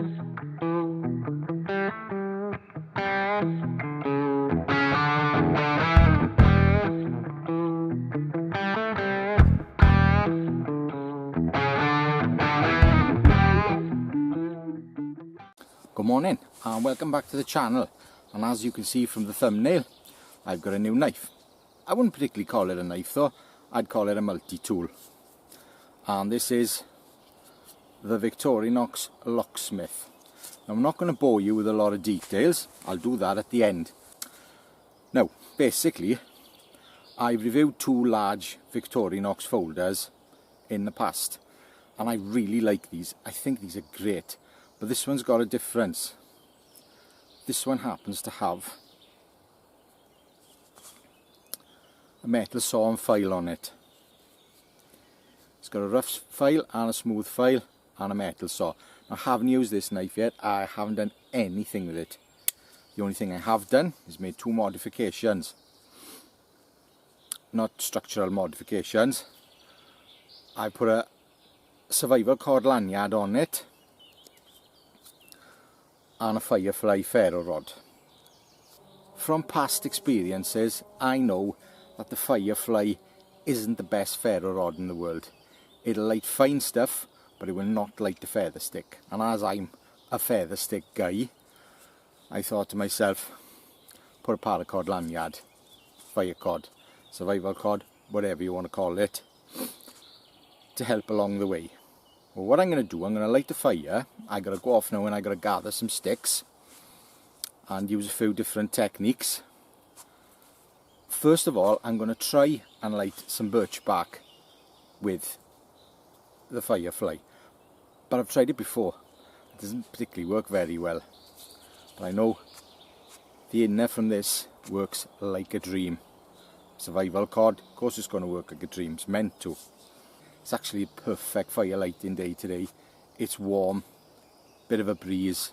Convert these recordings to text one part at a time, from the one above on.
Good morning and welcome back to the channel, and as you can see from the thumbnail, I've got a new knife. I wouldn't particularly call it a knife though, I'd call it a multi-tool. And this is the Victorinox Locksmith. Now I'm not going to bore you with a lot of details, I'll do that at the end. Now basically, I've reviewed two large Victorinox folders in the past and I really like these. I think these are great. But this one's got a difference. This one happens to have a metal saw and file on it. It's got a rough file and a smooth file and a metal saw. I haven't used this knife yet. I haven't done anything with it. The only thing I have done is made two modifications. Not structural modifications. I put a survival cord lanyard on it and a Firefly ferro rod. From past experiences, I know that the Firefly isn't the best ferro rod in the world. It'll light fine stuff, but it will not light the feather stick. And as I'm a feather stick guy, I thought to myself, put a paracord lanyard, fire cord, survival cord, whatever you want to call it, to help along the way. Well, what I'm going to do, I'm going to light the fire. I got to go off now and I got to gather some sticks and use a few different techniques. First of all, I'm going to try and light some birch bark with the Firefly. But I've tried it before. It doesn't particularly work very well. But I know the inner from this works like a dream. Survival cord, of course it's going to work like a dream. It's meant to. It's actually a perfect fire lighting day today. It's warm, bit of a breeze,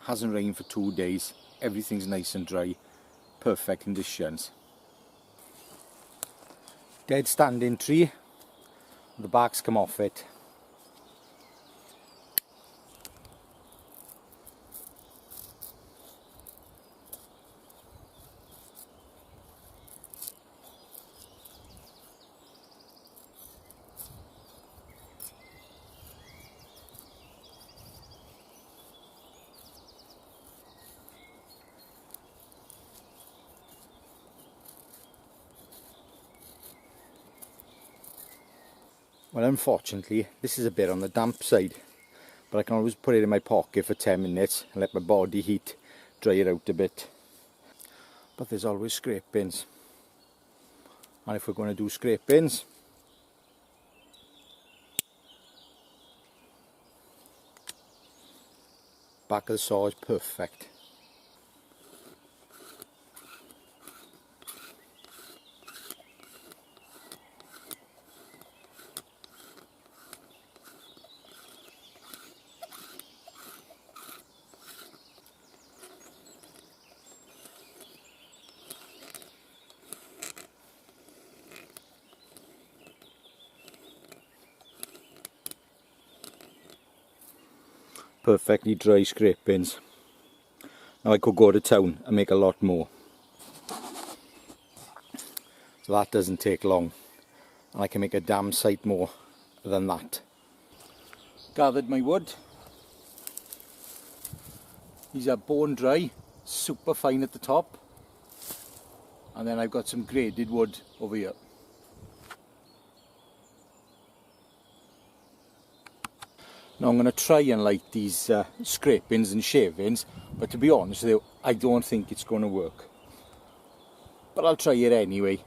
hasn't rained for 2 days, everything's nice and dry, perfect conditions. Dead standing tree, the bark's come off it. Well, unfortunately, this is a bit on the damp side, but I can always put it in my pocket for 10 minutes and let my body heat dry it out a bit. But there's always scrapings, and if we're going to do scrapings, back of the saw is perfect. Perfectly dry scrapings. Now I could go to town and make a lot more. So that doesn't take long. And I can make a damn sight more than that. Gathered my wood. These are bone dry, super fine at the top. And then I've got some graded wood over here. Now I'm going to try and light these scrapings and shavings, but to be honest with you, I don't think it's going to work. But I'll try it anyway.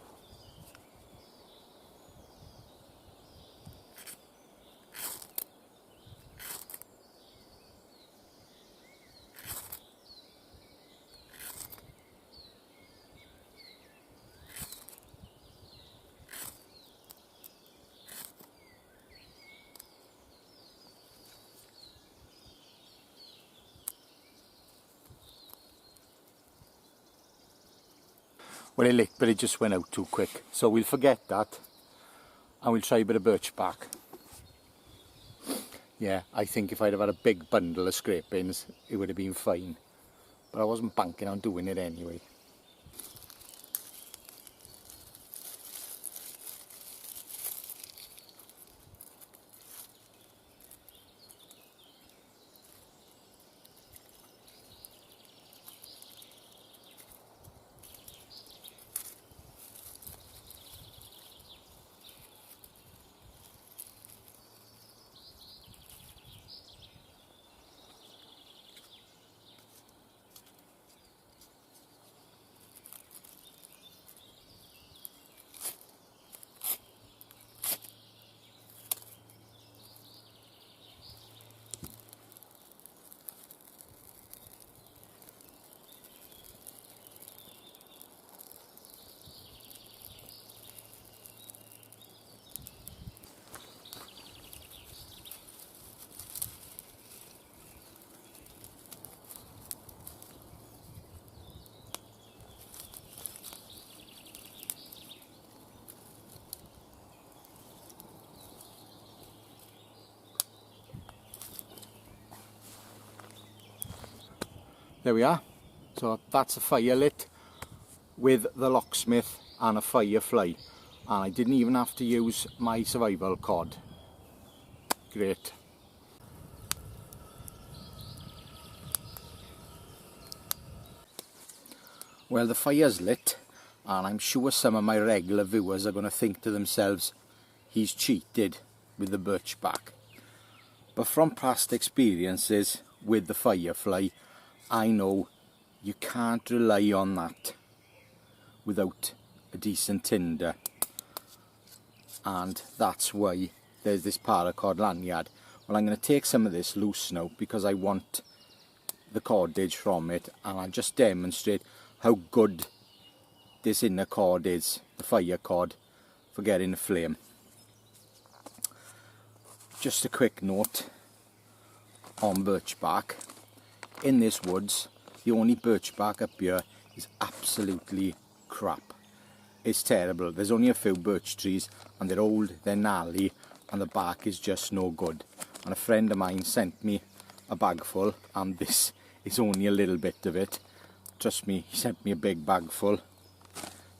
Well, it lit, but it just went out too quick. So we'll forget that and we'll try a bit of birch bark. Yeah, I think if I'd have had a big bundle of scrapings, it would have been fine. But I wasn't banking on doing it anyway. There we are. So that's a fire lit with the locksmith and a Firefly. And I didn't even have to use my survival cord. Great. Well, the fire's lit, and I'm sure some of my regular viewers are going to think to themselves, he's cheated with the birch bark. But from past experiences with the Firefly, I know you can't rely on that without a decent tinder. And that's why there's this paracord lanyard. Well, I'm going to take some of this loose now because I want the cordage from it, and I'll just demonstrate how good this inner cord is, the fire cord, for getting a flame. Just a quick note on birch bark. In this woods, the only birch bark up here is absolutely crap. It's terrible. There's only a few birch trees, and they're old, they're gnarly, and the bark is just no good. And a friend of mine sent me a bag full, and this is only a little bit of it. Trust me, he sent me a big bag full.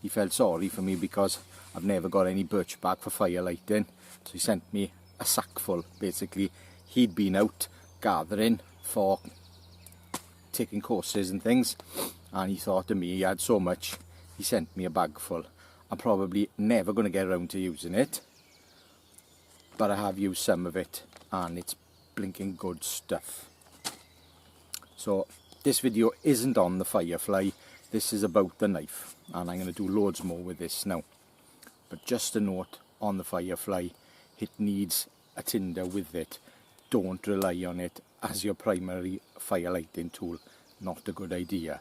He felt sorry for me because I've never got any birch bark for fire lighting, so he sent me a sack full. Basically, he'd been out gathering for taking courses and things, and he thought of me, he had so much, he sent me a bag full. I'm probably never going to get around to using it, but I have used some of it, and it's blinking good stuff. So this video isn't on the Firefly, this is about the knife, and I'm going to do loads more with this now. But just a note on the Firefly, it needs a tinder with it. Don't rely on it as your primary fire lighting tool. Not a good idea.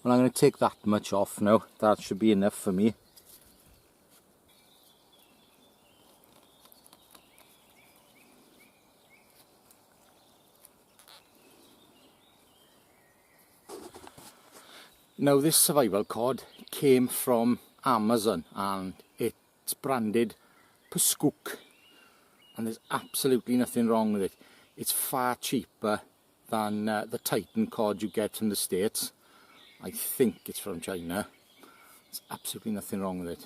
Well, I'm going to take that much off now. That should be enough for me. Now, this survival cord came from Amazon, and it's branded Puskook, and there's absolutely nothing wrong with it. It's far cheaper than the Titan cord you get from the States. I think it's from China. There's absolutely nothing wrong with it.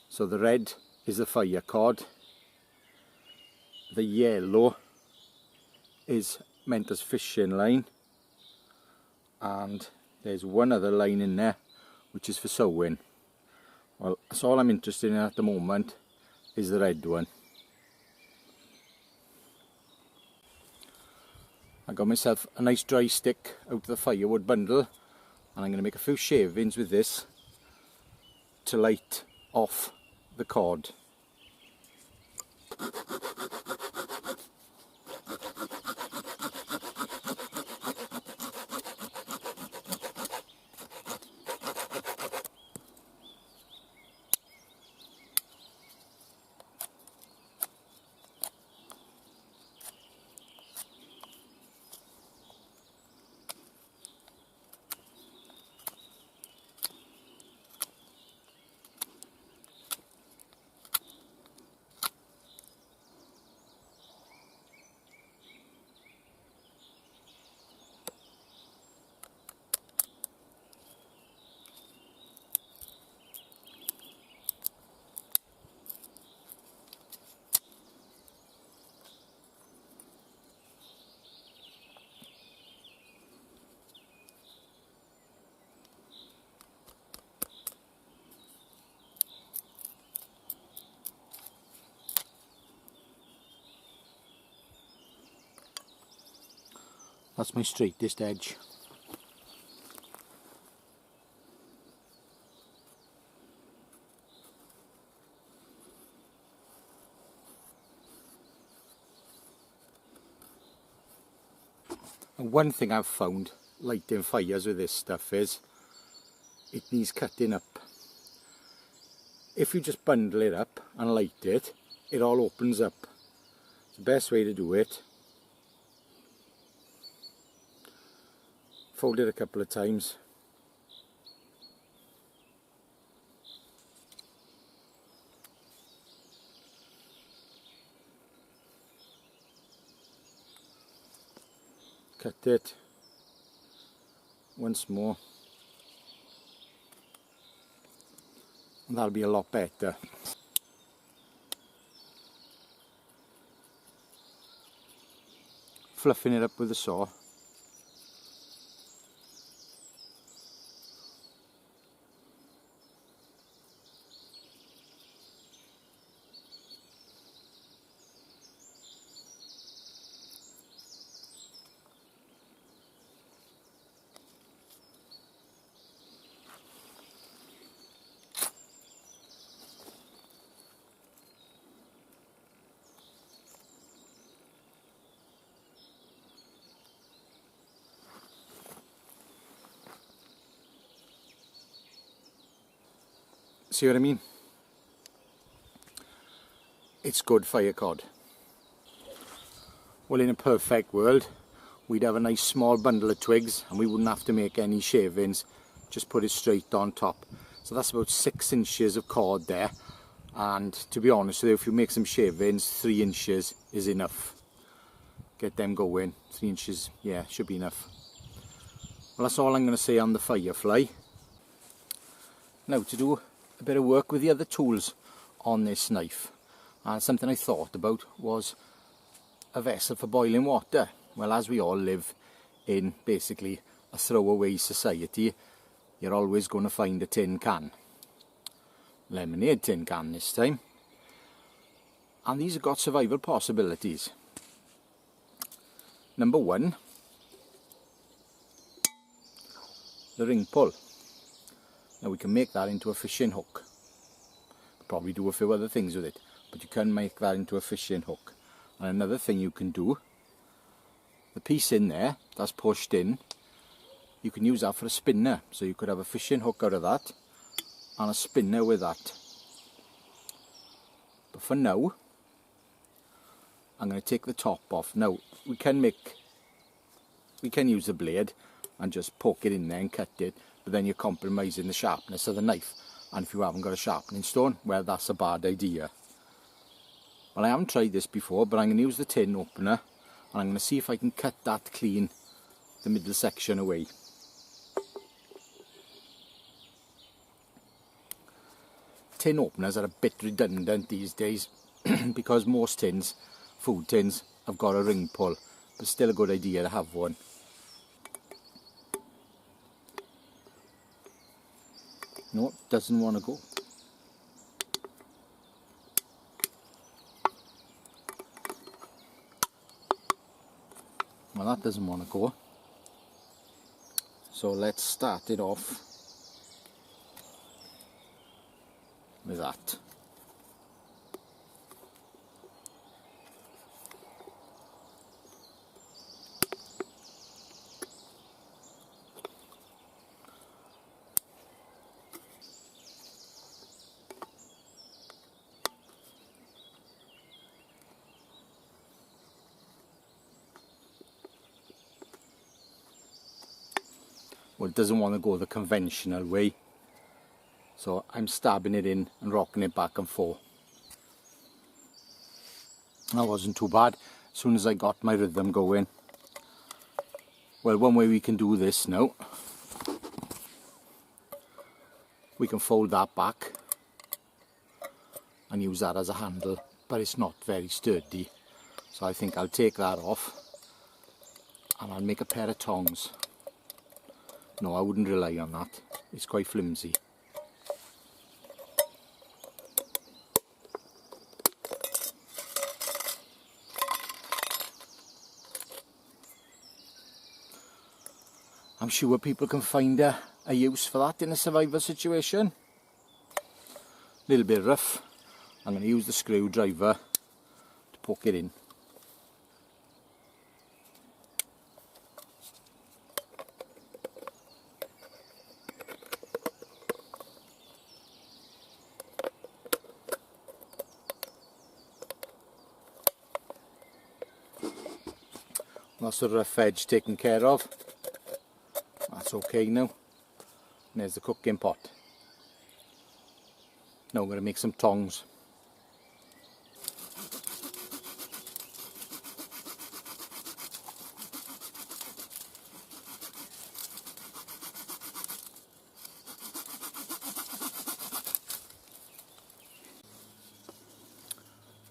So the red is the fire cord. The yellow is meant as fishing line. And there's one other line in there which is for sewing. Well, that's all I'm interested in at the moment is the red one. I got myself a nice dry stick out of the firewood bundle, and I'm going to make a few shavings with this to light off the cord. That's my straightest edge. And one thing I've found lighting fires with this stuff is it needs cutting up. If you just bundle it up and light it, it all opens up. It's the best way to do it. Fold it a couple of times. Cut it once more. And that'll be a lot better. Fluffing it up with a saw. See what I mean? It's good fire cod. Well, in a perfect world, we'd have a nice small bundle of twigs and we wouldn't have to make any shavings, just put it straight on top. So that's about 6 inches of cord there, and to be honest with you, if you make some shavings, 3 inches is enough. Get them going. 3 inches, yeah, should be enough. Well, that's all I'm going to say on the Firefly. Now, to do a bit of work with the other tools on this knife, and something I thought about was a vessel for boiling water. Well, as we all live in basically a throwaway society, you're always going to find a tin can. Lemonade tin can this time. And these have got survival possibilities. Number 1, the ring pull. Now we can make that into a fishing hook. Probably do a few other things with it, but you can make that into a fishing hook. And another thing you can do, the piece in there that's pushed in, you can use that for a spinner. So you could have a fishing hook out of that and a spinner with that. But for now, I'm going to take the top off. Now we can use the blade and just poke it in there and cut it, but then you're compromising the sharpness of the knife. And if you haven't got a sharpening stone, well, that's a bad idea. Well, I haven't tried this before, but I'm going to use the tin opener and I'm going to see if I can cut that clean, the middle section away. Tin openers are a bit redundant these days because most tins, food tins, have got a ring pull, but still a good idea to have one. No, it doesn't want to go. Well, that doesn't want to go. So let's start it off with that. Well, it doesn't want to go the conventional way, so I'm stabbing it in and rocking it back and forth. That wasn't too bad as soon as I got my rhythm going. Well, one way we can do this now, we can fold that back and use that as a handle, but it's not very sturdy, so I think I'll take that off and I'll make a pair of tongs. No, I wouldn't rely on that. It's quite flimsy. I'm sure people can find a use for that in a survival situation. A little bit rough. I'm going to use the screwdriver to poke it in. That's the rough edge taken care of. That's okay now. And there's the cooking pot. Now I'm going to make some tongs.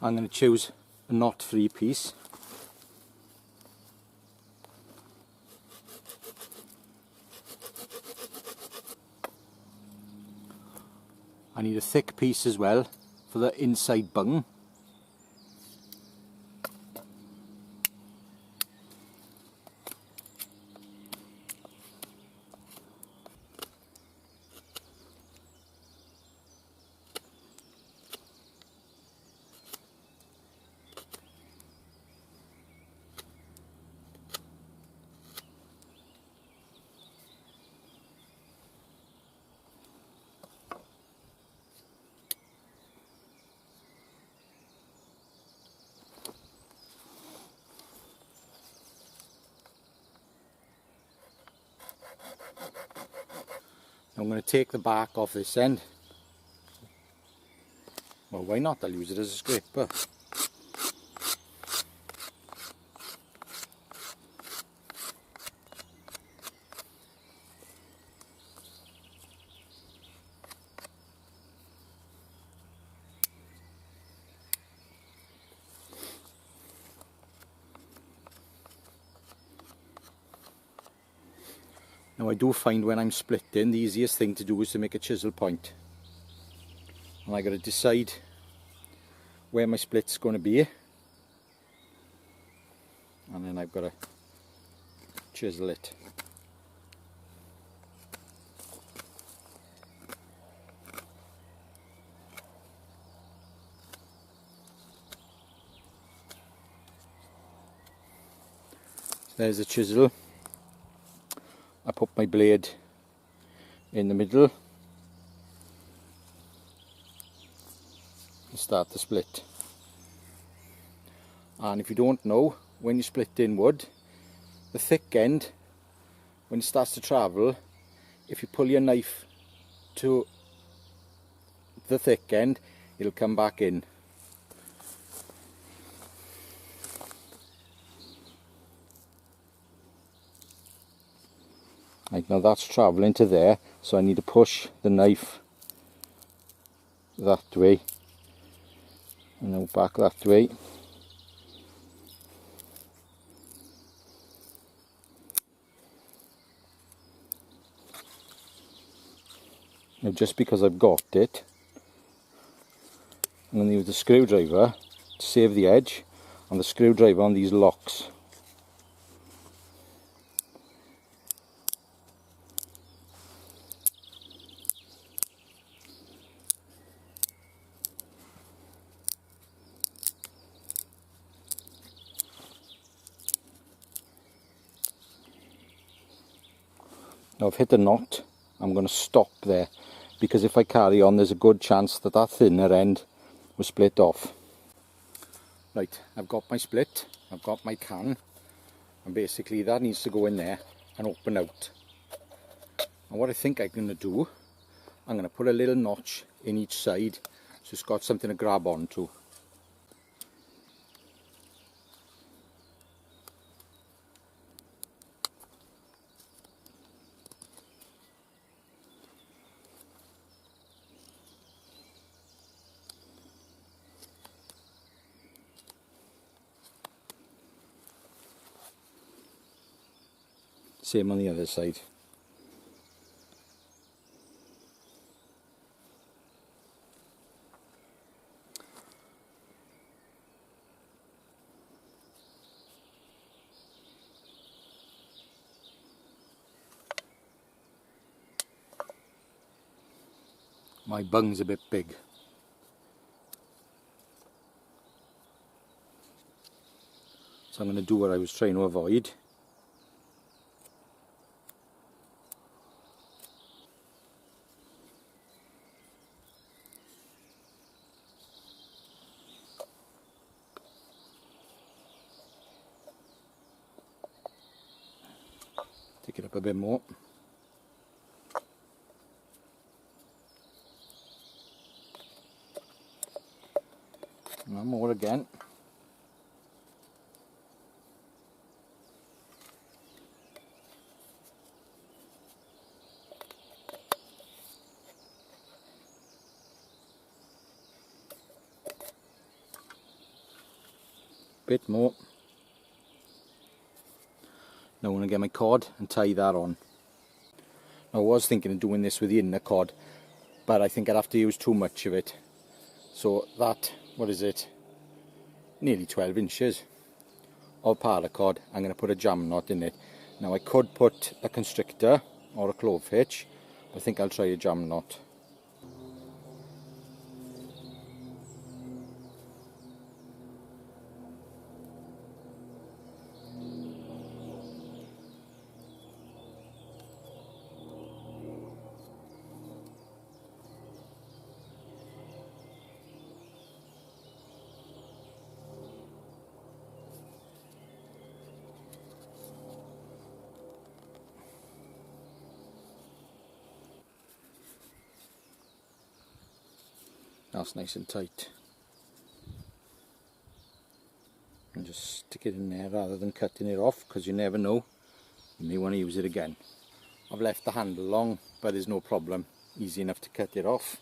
I'm going to choose a knot-free piece. I need a thick piece as well for the inside bung. I'm going to take the bark off this end. Well, why not? I'll use it as a scraper. Now I do find when I'm splitting, the easiest thing to do is to make a chisel point. And I got to decide where my split's going to be. And then I've got to chisel it. There's the chisel. I put my blade in the middle and start the split. And if you don't know, when you split in wood, the thick end, when it starts to travel, if you pull your knife to the thick end, it'll come back in. Right, now that's travelling to there, so I need to push the knife that way and now back that way. Now just because I've got it, I'm going to use the screwdriver to save the edge and the screwdriver on these locks. Now I've hit a knot, I'm going to stop there, because if I carry on there's a good chance that that thinner end will split off. Right, I've got my split, I've got my can, and basically that needs to go in there and open out. And what I think I'm going to do, I'm going to put a little notch in each side so it's got something to grab onto. Same on the other side. My bung's a bit big. So I'm going to do what I was trying to avoid. Take it up a bit more. And more again. Bit more. Now I'm going to get my cord and tie that on. I was thinking of doing this with the inner cord, but I think I'd have to use too much of it. So that, what is it? Nearly 12 inches of paracord. I'm going to put a jam knot in it. Now I could put a constrictor or a clove hitch, but I think I'll try a jam knot. That's nice and tight. And just stick it in there rather than cutting it off, because you never know, you may want to use it again. I've left the handle long, but there's no problem, easy enough to cut it off.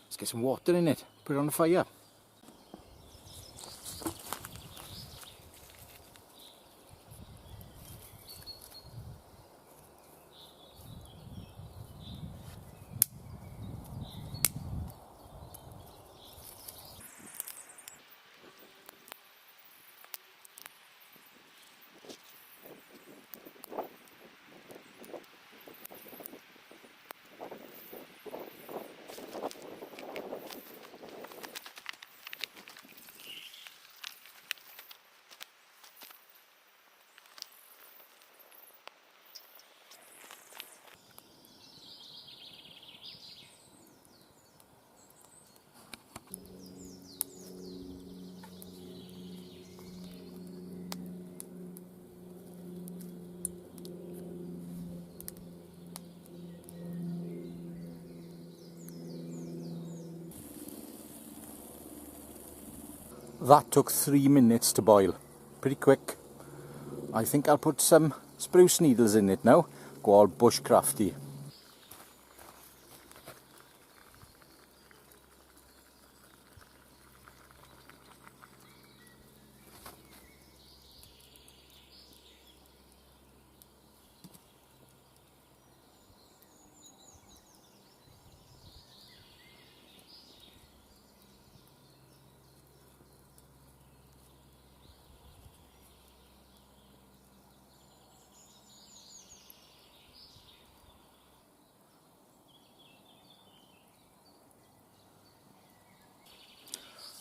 Let's get some water in it, put it on the fire. That took 3 minutes to boil, pretty quick. I think I'll put some spruce needles in it now, go all bushcrafty.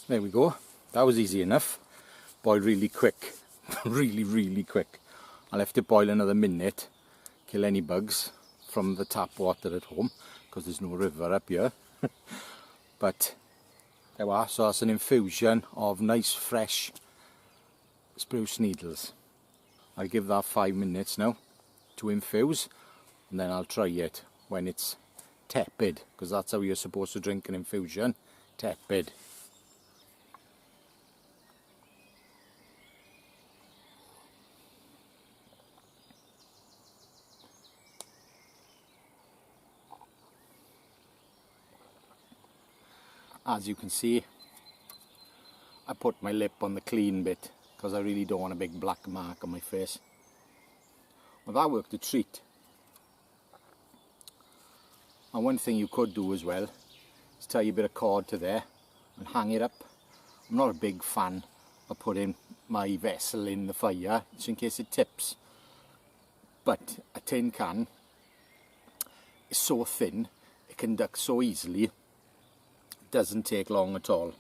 There we go, that was easy enough. Boiled really quick, really quick. I left it boil another minute, kill any bugs from the tap water at home, because there's no river up here. But there we are, so that's an infusion of nice fresh spruce needles. I'll give that 5 minutes now to infuse, and then I'll try it when it's tepid, because that's how you're supposed to drink an infusion, tepid. As you can see, I put my lip on the clean bit because I really don't want a big black mark on my face. Well, that worked a treat. And one thing you could do as well is tie a bit of cord to there and hang it up. I'm not a big fan of putting my vessel in the fire just in case it tips. But a tin can is so thin, it conducts so easily, it doesn't take long at all.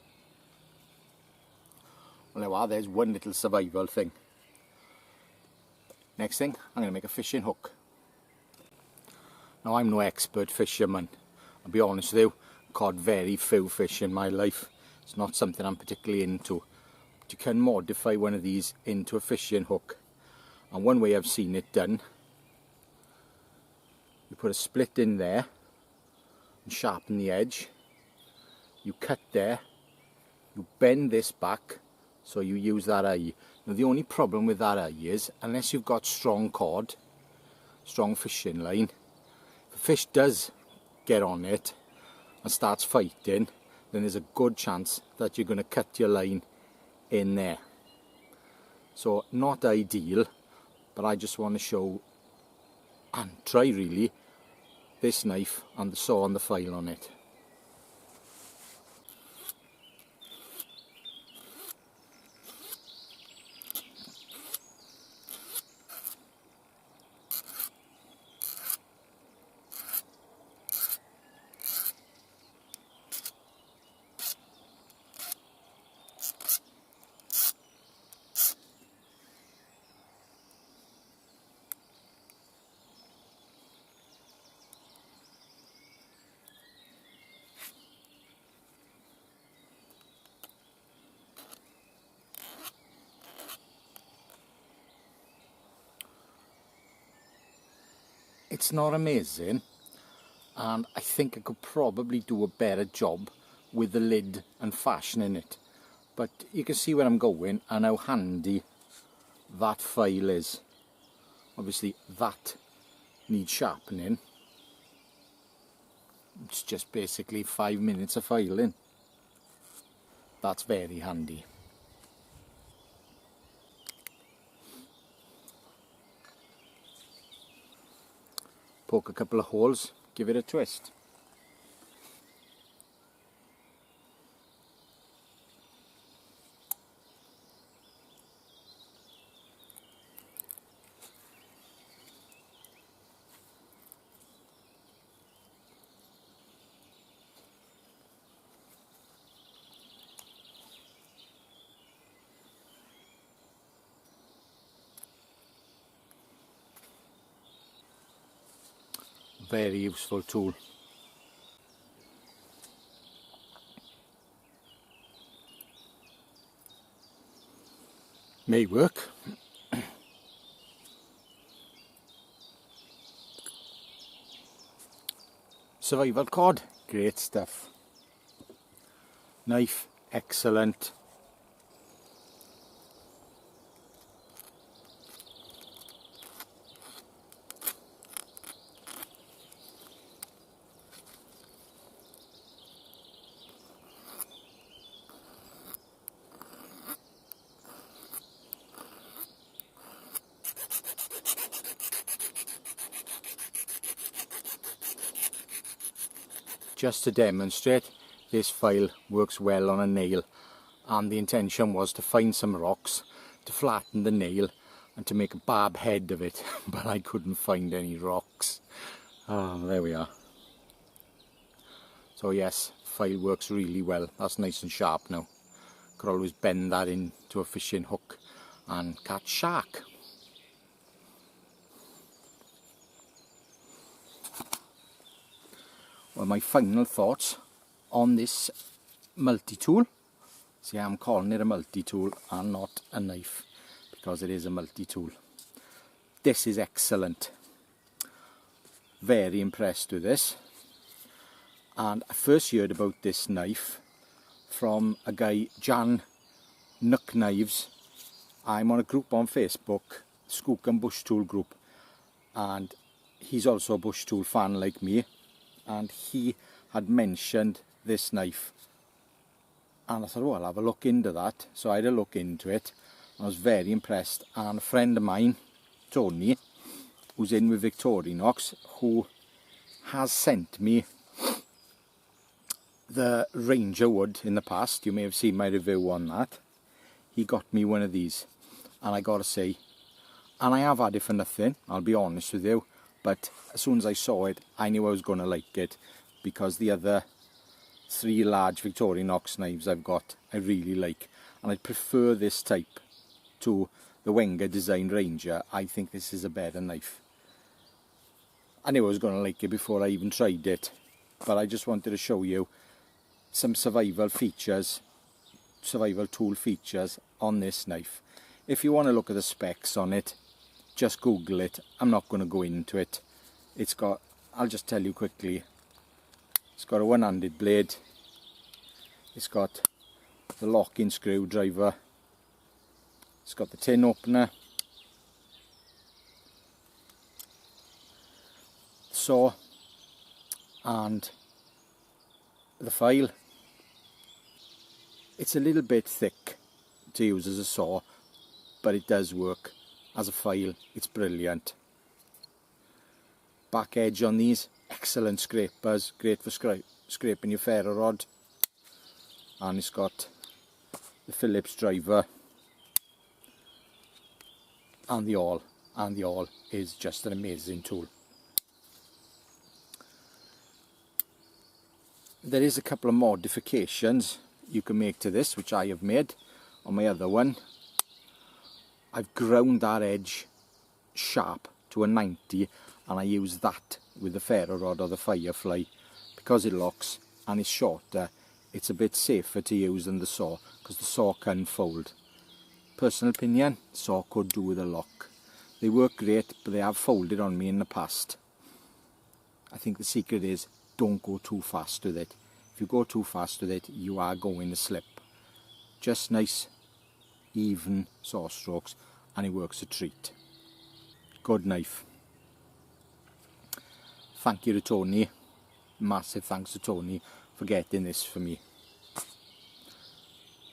Well, now there's one little survival thing. Next thing, I'm going to make a fishing hook. Now I'm no expert fisherman, I'll be honest with you, caught very few fish in my life. It's not something I'm particularly into. But you can modify one of these into a fishing hook. And one way I've seen it done, you put a split in there and sharpen the edge. You cut there, you bend this back, so you use that eye. Now the only problem with that eye is, unless you've got strong cord, strong fishing line, if a fish does get on it and starts fighting, then there's a good chance that you're going to cut your line in there. So not ideal, but I just want to show and try really this knife and the saw and the file on it. It's not amazing, and I think I could probably do a better job with the lid and fashioning it, but you can see where I'm going and how handy that file is. Obviously that needs sharpening. It's just basically 5 minutes of filing. That's very handy. Poke a couple of holes, give it a twist. Very useful tool. May work. Survival cord, great stuff. Knife, excellent. Just to demonstrate, this file works well on a nail, and the intention was to find some rocks to flatten the nail and to make a barb head of it, but I couldn't find any rocks. Oh, there we are. So yes, file works really well. That's nice and sharp now. Could always bend that into a fishing hook and catch shark. Well, my final thoughts on this multi-tool. See, I'm calling it a multi-tool and not a knife, because it is a multi-tool. This is excellent. Very impressed with this. And I first heard about this knife from a guy, Jan Nook Knives. I'm on a group on Facebook, Skook and Bush Tool group, and he's also a bush tool fan like me. And he had mentioned this knife, and I thought, oh, I'll have a look into that. So I had a look into it. I was very impressed, and a friend of mine, Tony, who's in with Victorinox, who has sent me the Ranger wood in the past. You may have seen my review on that. he got me one of these, and I gotta say, and I have had it for nothing, I'll be honest with you, but as soon as I saw it, I knew I was gonna like it, because the other 3 large Victorinox knives I've got I really like, and I prefer this type to the Wenger Design Ranger. I think this is a better knife. I knew I was going to like it before I even tried it, but I just wanted to show you some survival tool features on this knife. If you want to look at the specs on it, just Google it. I'm not going to go into it. It's got, I'll just tell you quickly, it's got a one-handed blade, it's got the lock-in screwdriver, it's got the tin opener, saw, and the file. It's a little bit thick to use as a saw, but it does work as a file. It's brilliant. Back edge on these, excellent scrapers, great for scraping your ferro rod. And it's got the Phillips driver and the awl, and the awl is just an amazing tool. There is a couple of modifications you can make to this, which I have made on my other one. I've ground that edge sharp to a 90, and I use that with the ferro rod or the Firefly. Because it locks and it's shorter, it's a bit safer to use than the saw, because the saw can fold. Personal opinion, saw could do with a lock. They work great, but they have folded on me in the past. I think the secret is, don't go too fast with it. If you go too fast with it, you are going to slip. Just nice, even saw strokes, and it works a treat. Good knife. Thank you to Tony. Massive thanks to Tony for getting this for me.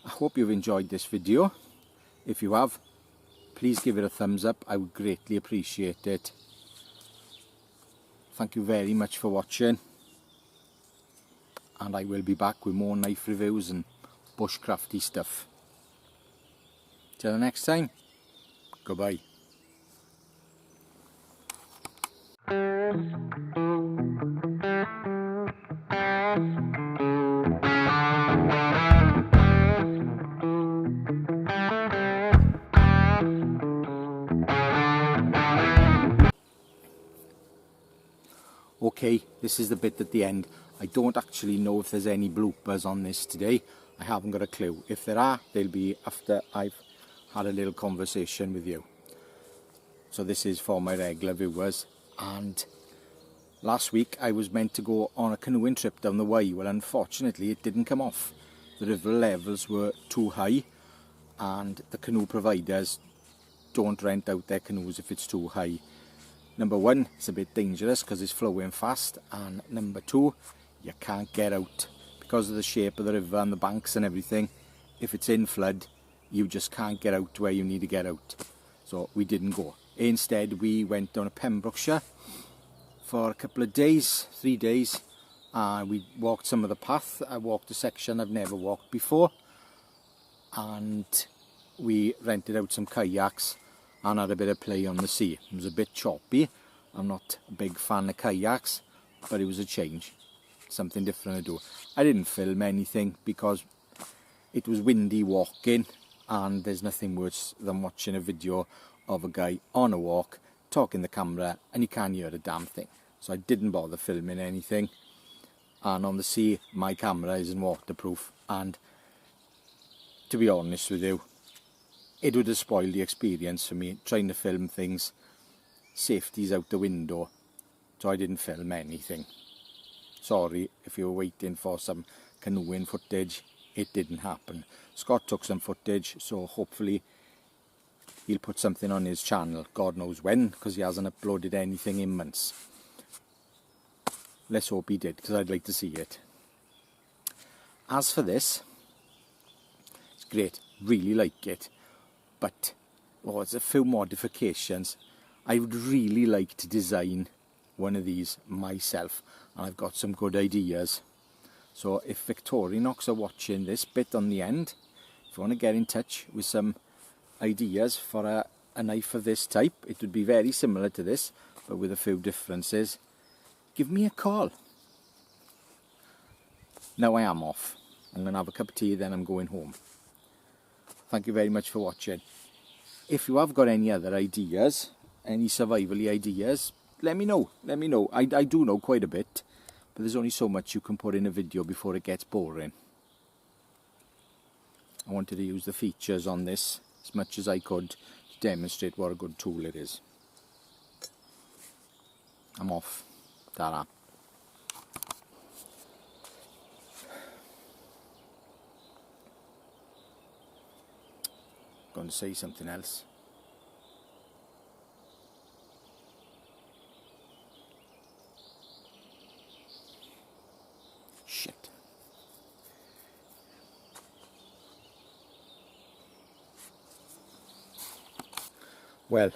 I hope you've enjoyed this video. If you have, please give it a thumbs up. I would greatly appreciate it. Thank you very much for watching, and I will be back with more knife reviews and bushcrafty stuff. Till the next time, goodbye. Okay, this is the bit at the end. I don't actually know if there's any bloopers on this today. I haven't got a clue. If there are, they'll be after I've had a little conversation with you. So this is for my regular viewers. And last week I was meant to go on a canoeing trip down the Wye. Well, unfortunately it didn't come off. The river levels were too high, and the canoe providers don't rent out their canoes if it's too high. Number one, it's a bit dangerous because it's flowing fast, and number two, you can't get out because of the shape of the river and the banks and everything. If it's in flood, you just can't get out where you need to get out. So we didn't go. Instead, we went down to Pembrokeshire for a couple of days, 3 days. We walked some of the path. I walked a section I've never walked before, and we rented out some kayaks and had a bit of play on the sea. It was a bit choppy. I'm not a big fan of kayaks, but it was a change, something different to do. I didn't film anything because it was windy walking, and there's nothing worse than watching a video of a guy on a walk talking the camera and you can't hear a damn thing. So I didn't bother filming anything. And on the sea, my camera isn't waterproof, and to be honest with you, it would have spoiled the experience for me trying to film things. Safety's out the window, so I didn't film anything. Sorry if you were waiting for some canoeing footage, it didn't happen. Scott took some footage, so hopefully he'll put something on his channel. God knows when, because he hasn't uploaded anything in months. Let's hope he did, because I'd like to see it. As for this, it's great, really like it. But there's a few modifications. I would really like to design one of these myself, and I've got some good ideas. So if Victorinox are watching this bit on the end, if you want to get in touch with some ideas for a knife of this type, it would be very similar to this, but with a few differences, give me a call. Now I am off. I'm going to have a cup of tea, then I'm going home. Thank you very much for watching. If you have got any other ideas, any survival-y ideas, let me know. Let me know. I do know quite a bit, but there's only so much you can put in a video before it gets boring. I wanted to use the features on this as much as I could to demonstrate what a good tool it is. I'm off. Ta-ra. Going to say something else. Shit. Well,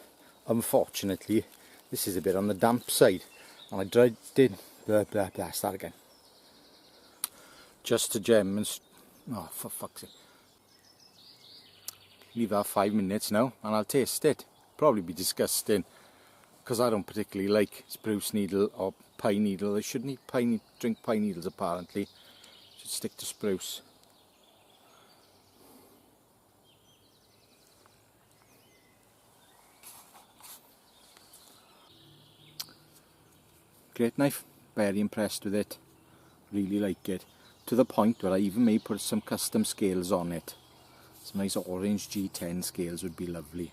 unfortunately, this is a bit on the damp side, and I did start again. Just to demonstrate. Oh, for fuck's sake. Leave that 5 minutes now, and I'll taste it. Probably be disgusting, because I don't particularly like spruce needle or pine needle. I shouldn't eat drink pine needles apparently. Should stick to spruce. Great knife, very impressed with it, really like it, to the point where I even may put some custom scales on it. Some nice orange G10 scales would be lovely.